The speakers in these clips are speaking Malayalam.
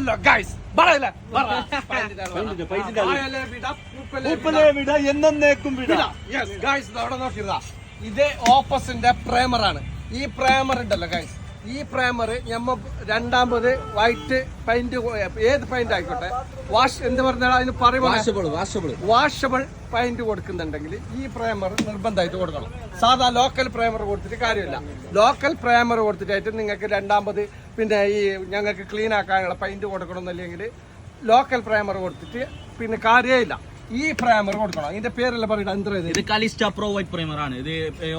പറയില്ല ഗൈസ് പറയില്ല അവിടെ നോക്കിയതാ ഇത് ഓപ്പസിന്റെ പ്രേമറാണ്. ഈ പ്രേമർ ഉണ്ടല്ലോ ഗൈസ്, ഈ പ്രേമർ ഞമ്മ രണ്ടാമത് വൈറ്റ് പെയിന്റ്, ഏത് പെയിന്റ് ആയിക്കോട്ടെ, വാഷ് എന്ത് പറഞ്ഞാൽ അതിന് വാഷബിൾ പെയിന്റ് കൊടുക്കുന്നുണ്ടെങ്കിൽ ഈ പ്രേമർ നിർബന്ധമായിട്ട് കൊടുക്കണം. സാധാ ലോക്കൽ പ്രേമർ കൊടുത്തിട്ട് കാര്യമില്ല. ലോക്കൽ പ്രേമർ കൊടുത്തിട്ടായിട്ട് നിങ്ങൾക്ക് രണ്ടാമത് പിന്നെ ഈ ഞങ്ങൾക്ക് ക്ലീൻ ആക്കാനുള്ള പെയിന്റ് കൊടുക്കണമെന്നില്ലെങ്കിൽ ലോക്കൽ പ്രേമർ കൊടുത്തിട്ട് പിന്നെ കാര്യമില്ല. ഈ പ്രൈമർ കൊടുക്കണം. ഇതിന്റെ പേരല്ല പറയുന്നത്, ഇത് കാലിസ്റ്റ പ്രോ വൈറ്റ് പ്രൈമർ ആണ്. ഇത്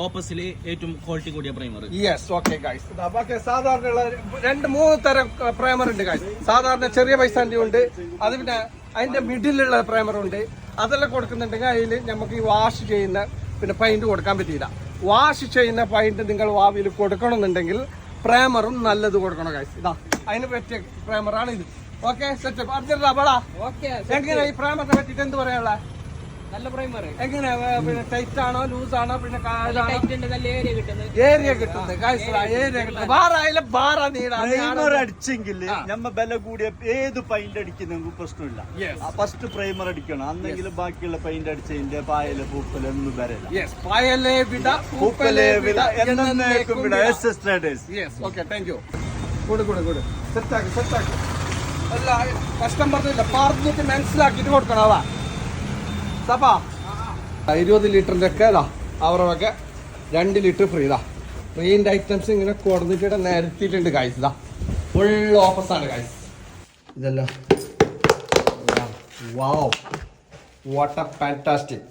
ഓപ്പസിൽ ഏറ്റവും ക്വാളിറ്റി കൂടിയ primer. Yes, okay guys. Okay, സാധാരണ 2-3 തരം പ്രൈമർ ഉണ്ട് ഗൈസ്. സാധാരണ ചെറിയ പൈസന്റെ ഉണ്ട്, അത് പിന്നെ അതിന്റെ മിഡിലുള്ള പ്രൈമർ ഉണ്ട്. അതെല്ലാം കൊടുക്കുന്നുണ്ടെങ്കിൽ അതിൽ നമുക്ക് ഈ വാഷ് ചെയ്യുന്ന പിന്നെ പെയിന്റ് കൊടുക്കാൻ പറ്റില്ല. വാഷ് ചെയ്യുന്ന പെയിന്റ് നിങ്ങൾ വാവിൽ കൊടുക്കണമെന്നുണ്ടെങ്കിൽ പ്രൈമറും നല്ലത് കൊടുക്കണം ഗൈസ്. ഇതാ അതിന് പറ്റിയ പ്രൈമറാണ് ഇത്. ഓക്കെ, സെറ്റ് എങ്ങനെയാ ഈ പ്രൈമറിനെ പറ്റിട്ട് എന്ത് പറയാനുള്ള? നല്ല പ്രൈമർ എങ്ങനെയാ, പിന്നെ ടൈറ്റ് ആണോ ലൂസ് ആണോ, പിന്നെ ഏരിയ കിട്ടുന്നത് ഏരിയ കിട്ടുന്നത് അടിച്ചെങ്കിൽ നമ്മ വില കൂടിയ ഏത് പെയിന്റ് അടിക്കുന്ന പ്രശ്നമില്ല. ഫസ്റ്റ് പ്രൈമർ അടിക്കണം, അന്നെങ്കിൽ ബാക്കിയുള്ള പെയിന്റ് അടിച്ചതിന്റെ പായല് പൂപ്പല് ഒന്നും വരില്ല. പായലേ വിട പൂപ്പലേ വിട എന്നേക്കും വിട. Okay, thank you. കൂട് സെറ്റാക്കി അല്ല, കസ്റ്റമറിനില്ല പറഞ്ഞിട്ട് മനസ്സിലാക്കിട്ട് കൊടുക്കണവാ. സപ്പാ 20 ലിറ്ററിന്റെ ഒക്കെ ഇതാ അവരൊക്കെ 2 ലിറ്റർ ഫ്രീ. ഇതാ ഫ്രീന്റെ ഐറ്റംസ് ഇങ്ങനെ കൊടുത്തിട്ട് നിരത്തിയിട്ടുണ്ട് ഗൈസ്. ഇതാ ഫുൾ ഓഫേഴ്സാണ് ഗൈസ്. ഇതല്ലോ, വാവ്, വാട്ട് എ ഫാന്റാസ്റ്റിക്.